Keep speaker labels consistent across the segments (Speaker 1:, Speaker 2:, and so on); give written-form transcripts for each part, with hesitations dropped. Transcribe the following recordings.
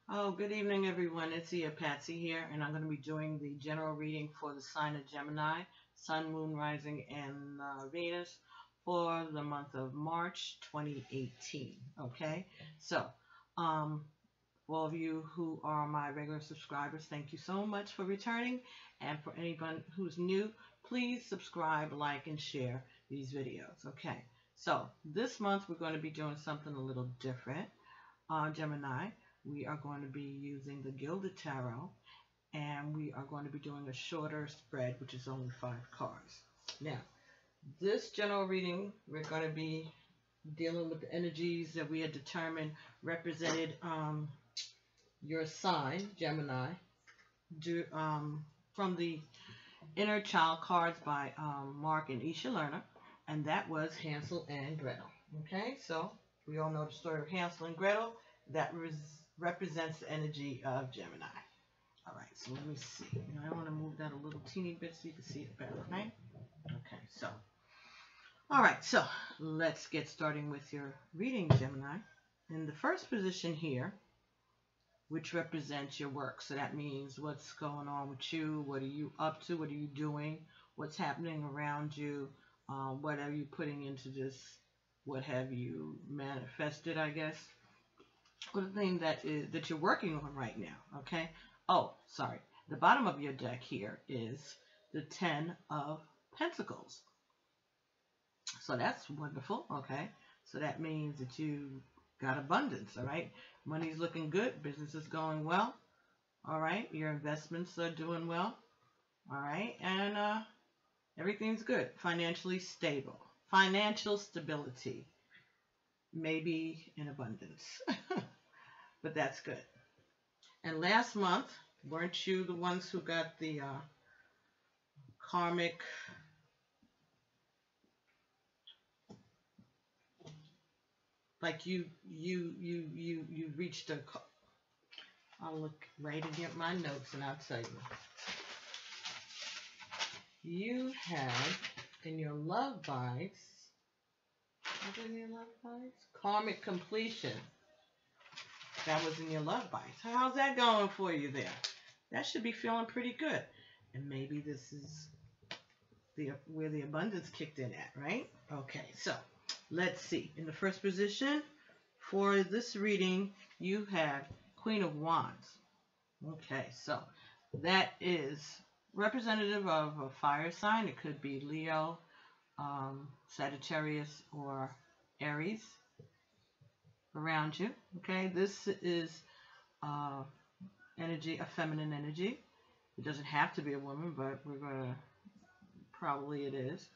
Speaker 1: Oh, good evening, everyone. It's Patsy here, and I'm going to be doing the general reading for the sign of Gemini, Sun, Moon, Rising, and Venus for the month of March 2018. Okay, so um, for all of you who are my regular subscribers, thank you so much for returning, and for anyone who's new, please subscribe, like, and share these videos. Okay, so this month we're going to be doing something a little different. Gemini, we are going to be using the Gilded Tarot, and we are going to be doing a shorter spread, which is only 5 cards. Now, this general reading, we're going to be dealing with the energies that we had determined represented your sign, Gemini, from the Inner Child cards by Mark and Isha Lerner, and that was Hansel and Gretel. Okay, so we all know the story of Hansel and Gretel. That represents the energy of Gemini. All right, so let me see. I want to move that a little teeny bit so you can see it better, okay? Okay, so. All right, so let's get starting with your reading, Gemini. In the first position here, which represents your work. So that means what's going on with you, what are you up to, what are you doing, what's happening around you, what are you putting into this, what have you manifested, I guess. Or the thing that you're working on right now, okay? Oh, sorry. The bottom of your deck here is the 10 of Pentacles. So that's wonderful, okay? So that means that you got abundance, all right? Money's looking good. Business is going well, all right? Your investments are doing well, all right? And everything's good. Financially stable. Financial stability. Maybe in abundance. But that's good. And last month, weren't you the ones who got the karmic like you reached a I'll look right in my notes and I'll tell you. You had in your love vibes, karmic completion. That was in your love bites. How's that going for you there? That should be feeling pretty good. And maybe this is where the abundance kicked in at, right? Okay, so let's see. In the first position for this reading, you have Queen of Wands. Okay, so that is representative of a fire sign. It could be Leo, Sagittarius, or Aries around you. Okay, this is energy, a feminine energy. It doesn't have to be a woman, but we're gonna probably it is.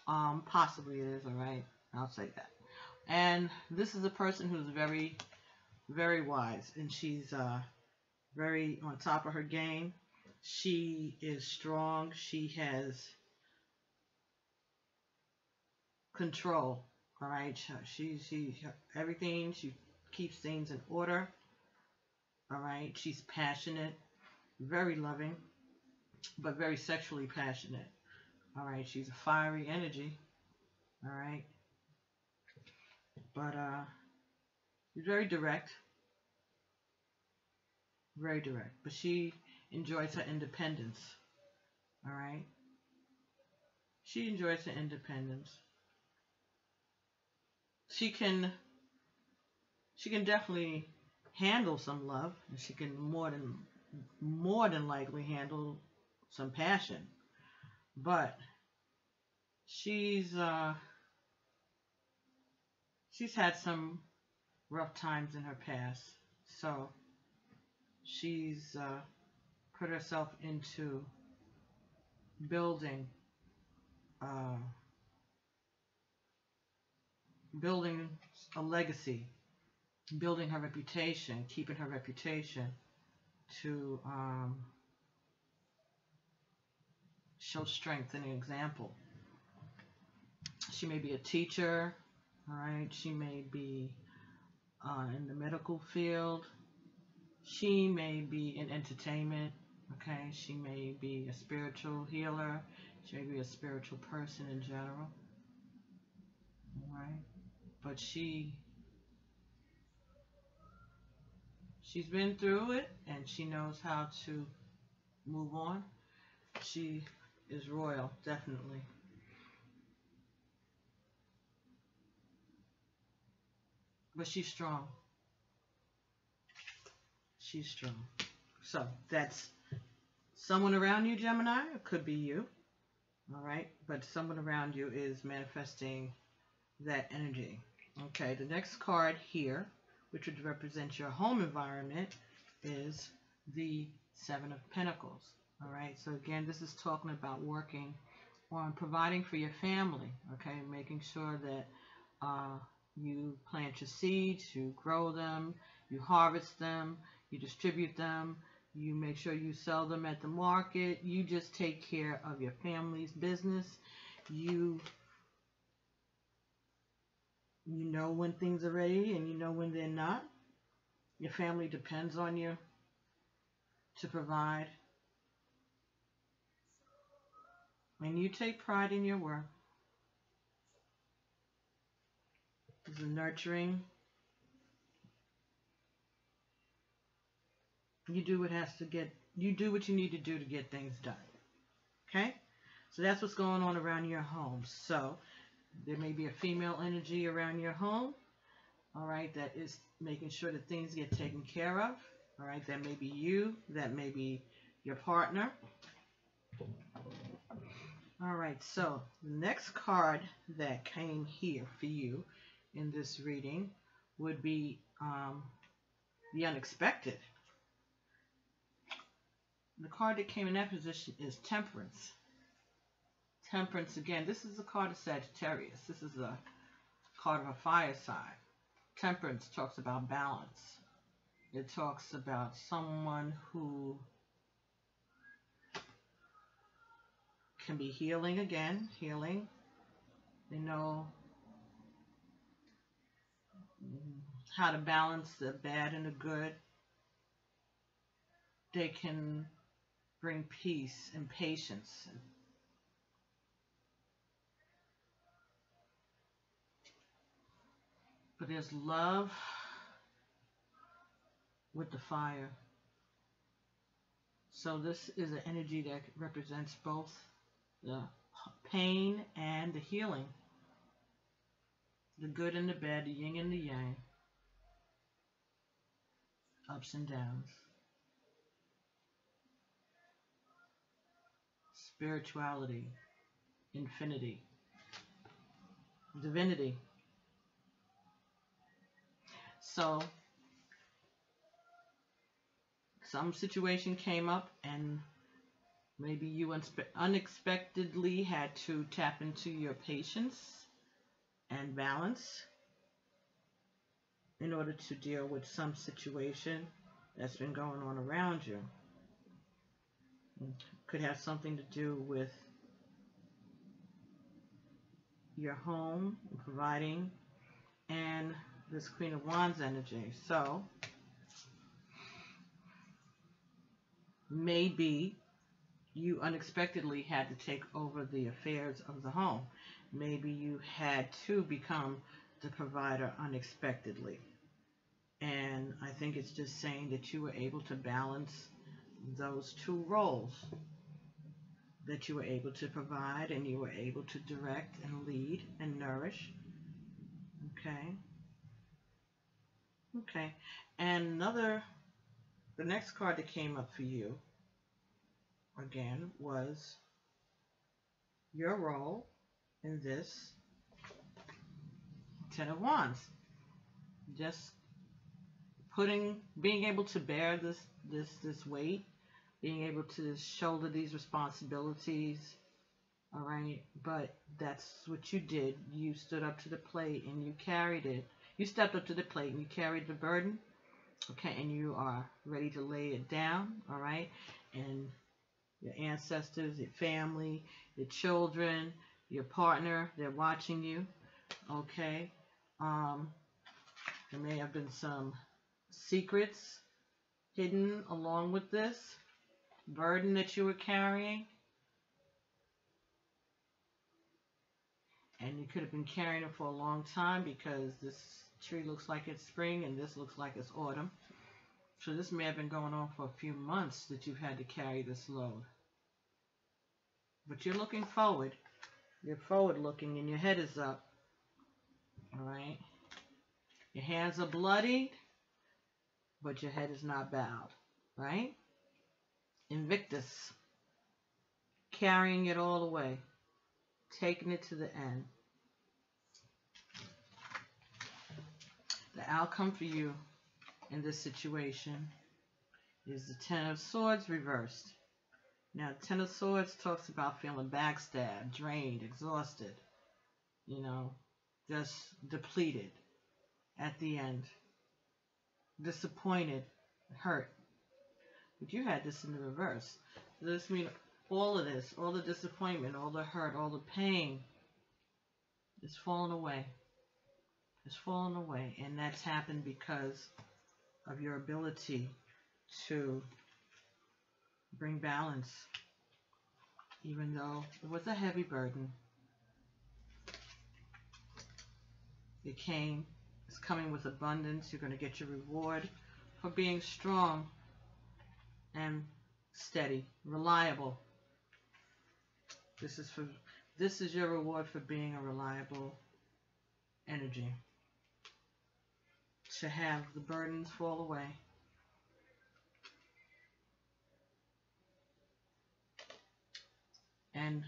Speaker 1: Possibly it is. All right, I'll say that. And this is a person who's very, very wise, and she's very on top of her game. She is strong. She has control. All right, she everything. She keeps things in order. All right, she's passionate, very loving, but very sexually passionate. All right, she's a fiery energy. All right, but she's very direct, very direct. But she enjoys her independence. All right, she enjoys her independence. She can definitely handle some love, and she can more than likely handle some passion. But she's had some rough times in her past, so she's put herself into building a legacy, building her reputation, keeping her reputation to show strength and example. She may be a teacher, all right? She may be in the medical field. She may be in entertainment, okay? She may be a spiritual healer. She may be a spiritual person in general, all right? But she She's been through it and she knows how to move on. She is royal, definitely. But she's strong. She's strong. So that's someone around you, Gemini. It could be you. All right. But someone around you is manifesting that energy. Okay. The next card here, which would represent your home environment, is the Seven of Pentacles. All right. So again, this is talking about working on providing for your family. Okay. Making sure that you plant your seeds, you grow them, you harvest them, you distribute them, you make sure you sell them at the market. You just take care of your family's business. You know when things are ready and you know when they're not. Your family depends on you to provide. And you take pride in your work. This is nurturing. You do what you need to do to get things done. Okay? So that's what's going on around your home. So there may be a female energy around your home. All right, that is making sure that things get taken care of. All right, that may be you, that may be your partner. All right, so the next card that came here for you in this reading would be the unexpected. The card that came in that position is Temperance. Temperance, again, this is a card of Sagittarius. This is a card of a fire sign. Temperance talks about balance. It talks about someone who can be healing again, healing. They know how to balance the bad and the good. They can bring peace and patience. But there's love with the fire. So this is an energy that represents both the pain and the healing. The good and the bad, the yin and the yang. Ups and downs. Spirituality. Infinity. Divinity. So some situation came up and maybe you unexpectedly had to tap into your patience and balance in order to deal with some situation that's been going on around you. It could have something to do with your home, providing, and this Queen of Wands energy. So maybe you unexpectedly had to take over the affairs of the home. Maybe you had to become the provider unexpectedly. And I think it's just saying that you were able to balance those two roles. That you were able to provide and you were able to direct and lead and nourish. Okay. Okay. And the next card that came up for you, again, was your role in this Ten of Wands. Just being able to bear this weight, being able to shoulder these responsibilities, all right? But that's what you did. You stood up to the plate and you carried it. You stepped up to the plate and you carried the burden, okay? And you are ready to lay it down, all right? And your ancestors, your family, your children, your partner, they're watching you, okay? There may have been some secrets hidden along with this burden that you were carrying. And you could have been carrying it for a long time because this tree looks like it's spring and this looks like it's autumn. So this may have been going on for a few months that you've had to carry this load. But you're looking forward. You're forward looking and your head is up. All right. Your hands are bloodied, but your head is not bowed. Right? Invictus. Carrying it all the way. Taking it to the end. The outcome for you in this situation is the Ten of Swords reversed. Now, Ten of Swords talks about feeling backstabbed, drained, exhausted, just depleted at the end, disappointed, hurt. But you had this in the reverse. So this means all of this, all the disappointment, all the hurt, all the pain is falling away. It's fallen away, and that's happened because of your ability to bring balance, even though it was a heavy burden. It's coming with abundance. You're going to get your reward for being strong and steady, reliable. This is your reward for being a reliable energy. To have the burdens fall away. And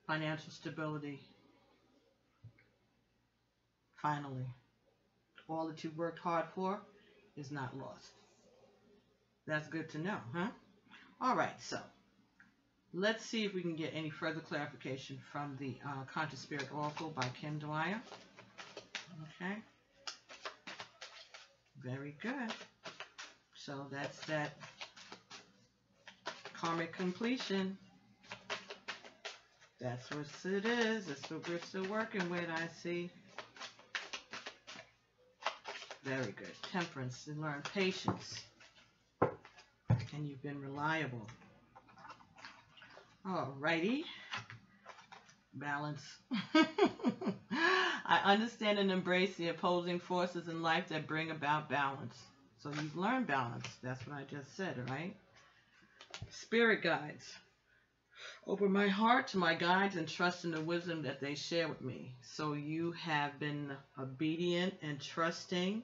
Speaker 1: financial stability. Finally. All that you've worked hard for is not lost. That's good to know, huh? All right, so let's see if we can get any further clarification from the Conscious Spirit Oracle by Kim Dwyer. Okay. Very good. So that's that karmic completion. That's what it is. That's what we're still working with, I see. Very good. Temperance, and learn patience. And you've been reliable. Alrighty. Balance. I understand and embrace the opposing forces in life that bring about balance. So you've learned balance. That's what I just said, right? Spirit guides. Open my heart to my guides and trust in the wisdom that they share with me. So you have been obedient and trusting.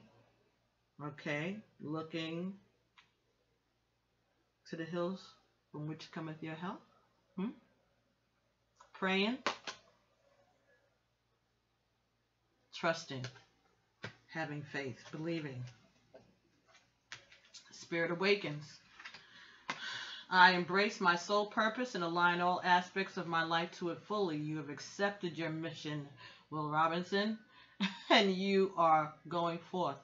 Speaker 1: Okay? Looking to the hills from which cometh your help. Praying. Trusting, having faith, believing. Spirit awakens. I embrace my soul purpose and align all aspects of my life to it fully. You have accepted your mission, Will Robinson, and you are going forth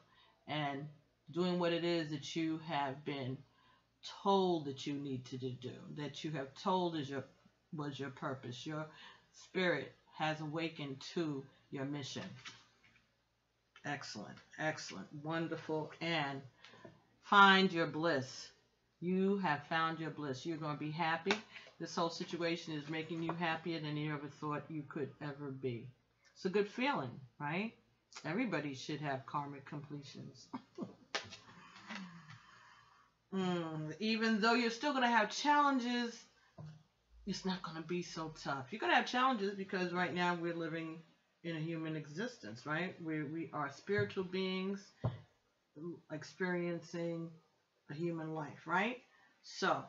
Speaker 1: and doing what it is that you have been told that you need to do, that you have told was your purpose. Your spirit has awakened to your mission. Excellent, excellent, wonderful, and find your bliss. You have found your bliss. You're going to be happy. This whole situation is making you happier than you ever thought you could ever be. It's a good feeling, right? Everybody should have karmic completions. Even though you're still going to have challenges, it's not going to be so tough. You're going to have challenges because right now we're living in a human existence, right? We are spiritual beings experiencing a human life, right? So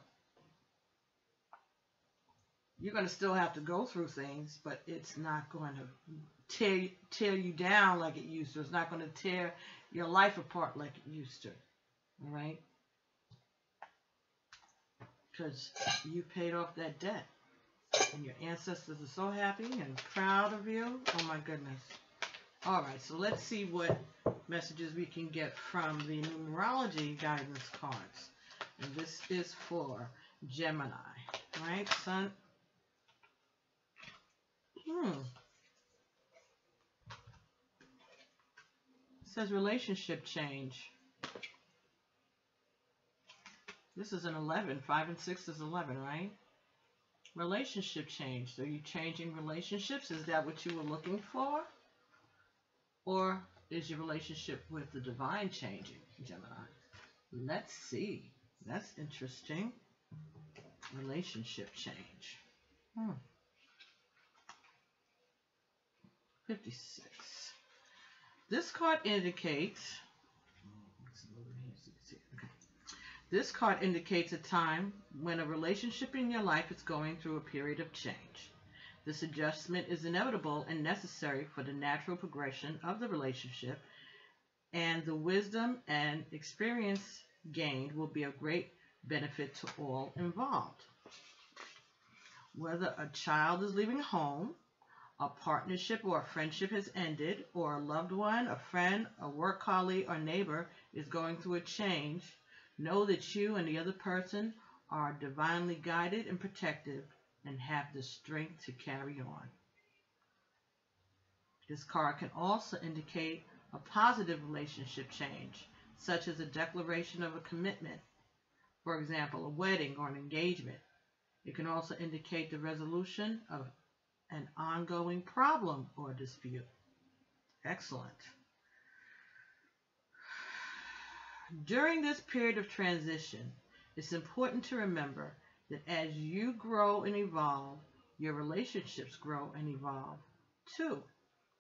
Speaker 1: you're going to still have to go through things, but it's not going to tear you down like it used to. It's not going to tear your life apart like it used to, all right? Because you paid off that debt. And your ancestors are so happy and proud of you. Oh my goodness. Alright, so let's see what messages we can get from the numerology guidance cards. And this is for Gemini. Right, Sun? It says relationship change. This is an 11. 5 and 6 is 11, right? Relationship change. So are you changing relationships? Is that what you were looking for? Or is your relationship with the divine changing, Gemini? Let's see. That's interesting. Relationship change. 56. This card indicates. This card indicates a time when a relationship in your life is going through a period of change. This adjustment is inevitable and necessary for the natural progression of the relationship, and the wisdom and experience gained will be of great benefit to all involved. Whether a child is leaving home, a partnership or a friendship has ended, or a loved one, a friend, a work colleague, or neighbor is going through a change, know that you and the other person are divinely guided and protected and have the strength to carry on. This card can also indicate a positive relationship change, such as a declaration of a commitment, for example, a wedding or an engagement. It can also indicate the resolution of an ongoing problem or dispute. Excellent. During this period of transition, it's important to remember that as you grow and evolve, your relationships grow and evolve too.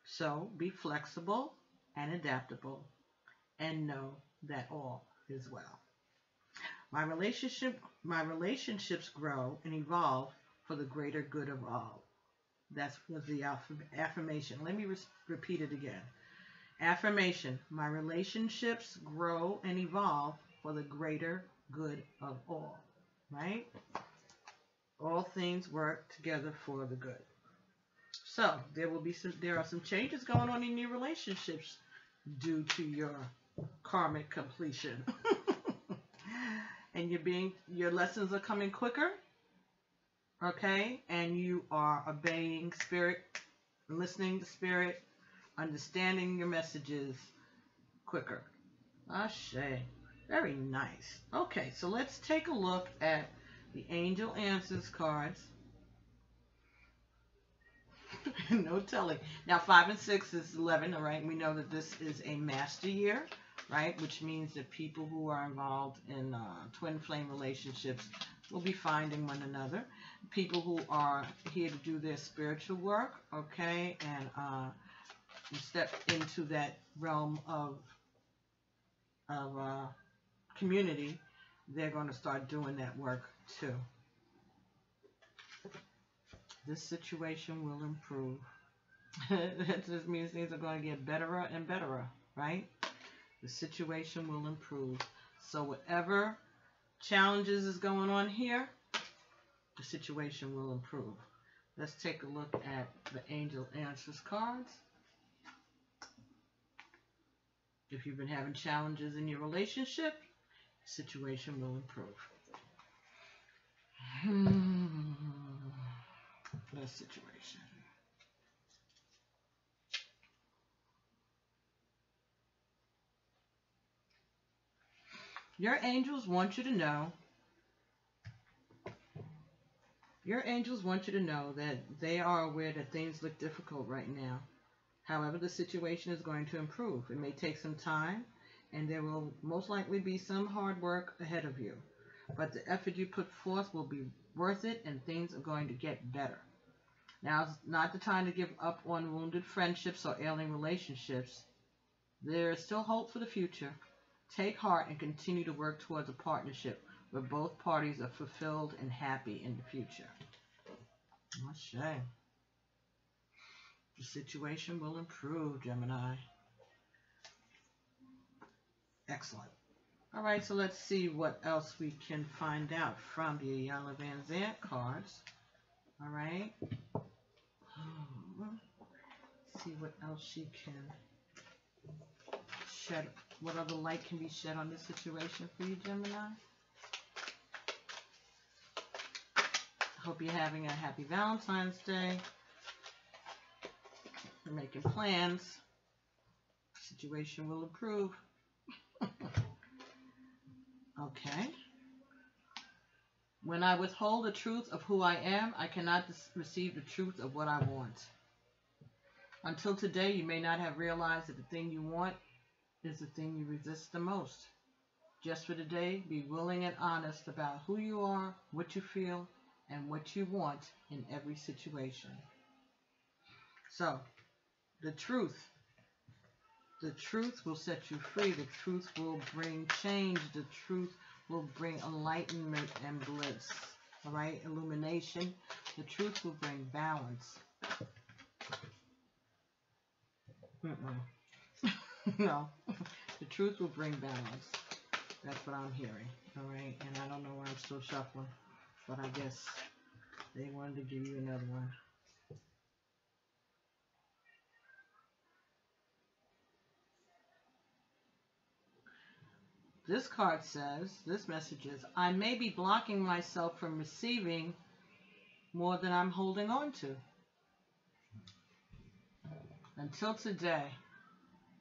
Speaker 1: So be flexible and adaptable and know that all is well. My relationships grow and evolve for the greater good of all. That was the affirmation. Let me repeat it again. Affirmation. My relationships grow and evolve for the greater good of all. Right? All things work together for the good. So there are some changes going on in your relationships due to your karmic completion. And your lessons are coming quicker. Okay? And you are obeying spirit, listening to spirit, understanding your messages quicker. Ashe. Very nice. Okay, so let's take a look at the Angel Answers cards. No telling. Now, 5 and 6 is 11, all right? We know that this is a master year, right? Which means that people who are involved in twin flame relationships will be finding one another. People who are here to do their spiritual work, okay, and step into that realm of community, they're going to start doing that work too. This situation will improve. That just means things are going to get better and better, right? The situation will improve. So whatever challenges is going on here, the situation will improve. Let's take a look at the Angel Answers cards. If you've been having challenges in your relationship, the situation will improve. The situation. Your angels want you to know. Your angels want you to know that they are aware that things look difficult right now. However, the situation is going to improve. It may take some time, and there will most likely be some hard work ahead of you. But the effort you put forth will be worth it, and things are going to get better. Now is not the time to give up on wounded friendships or ailing relationships. There is still hope for the future. Take heart and continue to work towards a partnership where both parties are fulfilled and happy in the future. What a shame. The situation will improve, Gemini. Excellent. All right, so let's see what else we can find out from the Iyanla Vanzant cards. All right. See what else she can shed. What other light can be shed on this situation for you, Gemini? Hope you're having a happy Valentine's Day. You're making plans. The situation will improve. Okay. When I withhold the truth of who I am, I cannot receive the truth of what I want. Until today, you may not have realized that the thing you want is the thing you resist the most. Just for today, be willing and honest about who you are, what you feel, and what you want in every situation. So, the truth will set you free. The truth will bring change. The truth will bring enlightenment and bliss. All right? Illumination. The truth will bring balance. No. The truth will bring balance. That's what I'm hearing. All right? And I don't know why I'm still shuffling. But I guess they wanted to give you another one. This card says, this message is, I may be blocking myself from receiving more than I'm holding on to. Until today,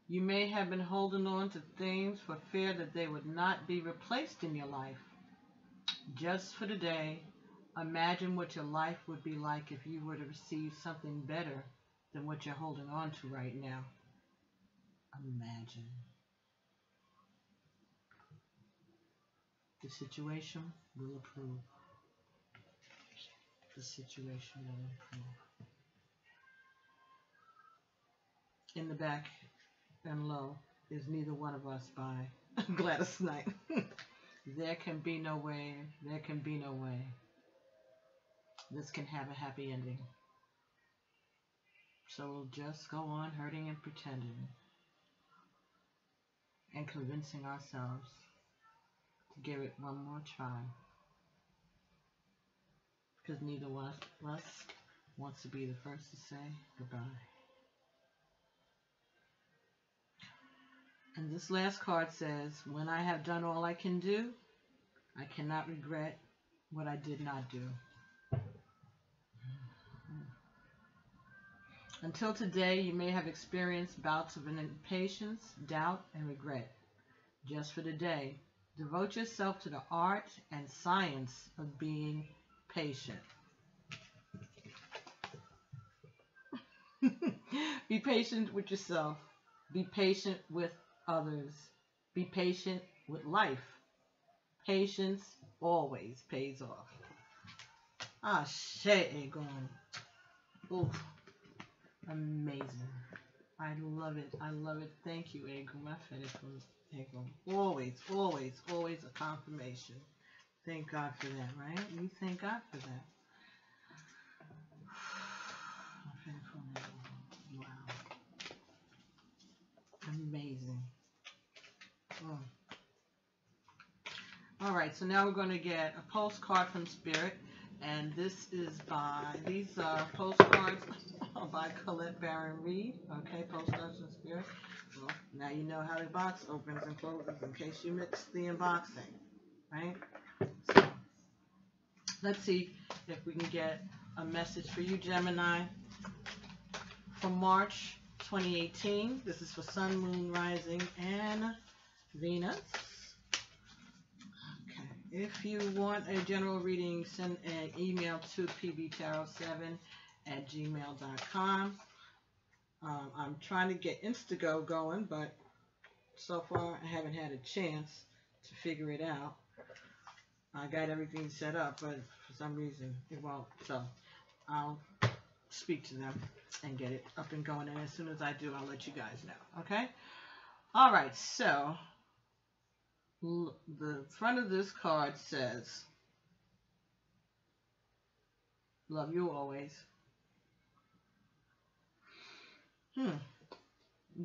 Speaker 1: you may have been holding on to things for fear that they would not be replaced in your life. Just for today, imagine what your life would be like if you were to receive something better than what you're holding on to right now. Imagine. The situation will improve. The situation will improve. In the back and low is Neither One of Us by Gladys Knight. There can be no way. There can be no way. This can have a happy ending. So we'll just go on hurting and pretending and convincing ourselves to give it one more try. Because neither one of us wants to be the first to say goodbye. And this last card says, when I have done all I can do, I cannot regret what I did not do. Until today, you may have experienced bouts of impatience, doubt, and regret. Just for today, devote yourself to the art and science of being patient. Be patient with yourself. Be patient with others. Be patient with life. Patience always pays off. Ah, shit, Egon. Oof. Amazing. I love it. I love it. Thank you, Egon. My Egon. Always, always, always a confirmation. Thank God for that, right? You thank God for that. Wow. Amazing. Oh. All right, so now we're going to get a postcard from Spirit, and this is by, these are postcards by Colette Baron Reed. Okay, postcards from Spirit. Well, now you know how the box opens and closes in case you missed the unboxing, right? So, let's see if we can get a message for you, Gemini, for March 2018. This is for Sun, Moon, Rising, and Venus. Okay. If you want a general reading, send an email to pbtarot7@gmail.com. I'm trying to get Instago going, but so far I haven't had a chance to figure it out. I got everything set up, but for some reason it won't. So I'll speak to them and get it up and going. And as soon as I do, I'll let you guys know. Okay? All right. So the front of this card says, love you always.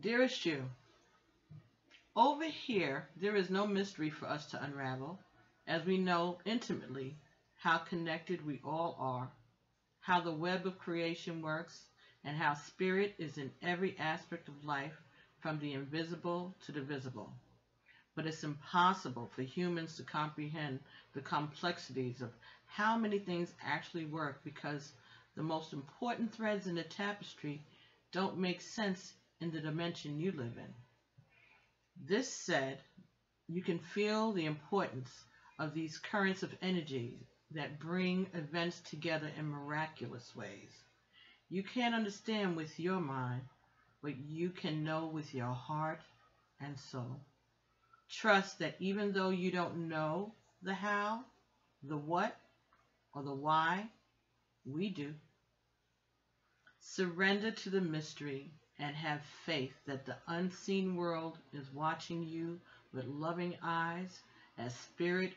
Speaker 1: Dearest you, over here, there is no mystery for us to unravel, as we know intimately how connected we all are, how the web of creation works, and how spirit is in every aspect of life, from the invisible to the visible. But it's impossible for humans to comprehend the complexities of how many things actually work, because the most important threads in the tapestry don't make sense in the dimension you live in. This said, you can feel the importance of these currents of energy that bring events together in miraculous ways. You can't understand with your mind, but you can know with your heart and soul. Trust that even though you don't know the how, the what, or the why, we do. Surrender to the mystery and have faith that the unseen world is watching you with loving eyes as Spirit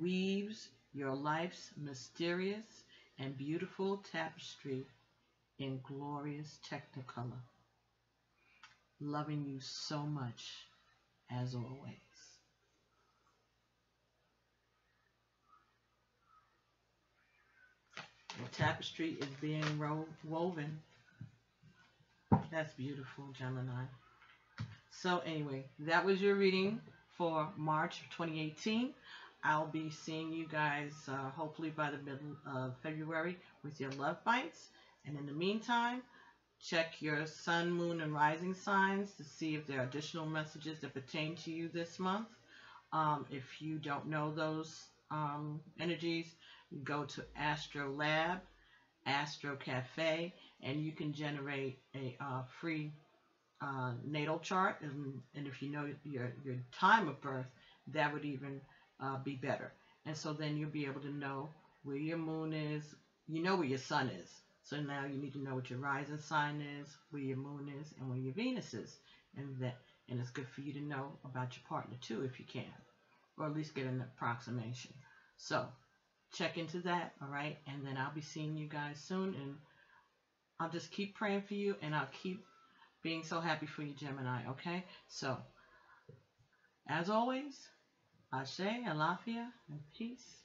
Speaker 1: weaves your life's mysterious and beautiful tapestry in glorious technicolor. Loving you so much, as always. The tapestry is being woven. That's beautiful, Gemini. So anyway, that was your reading for March of 2018. I'll be seeing you guys hopefully by the middle of February with your love bites. And in the meantime, check your sun, moon, and rising signs to see if there are additional messages that pertain to you this month. If you don't know those energies, go to Astro Lab, Astro Cafe, and you can generate a free natal chart. And if you know your time of birth, that would even be better. And so then you'll be able to know where your moon is. You know where your sun is. So now you need to know what your rising sign is, where your moon is, and where your Venus is. And it's good for you to know about your partner too, if you can, or at least get an approximation. So check into that, all right? And then I'll be seeing you guys soon, and I'll just keep praying for you, and I'll keep being so happy for you, Gemini, okay? So, as always, Ashe, Alafia, and peace.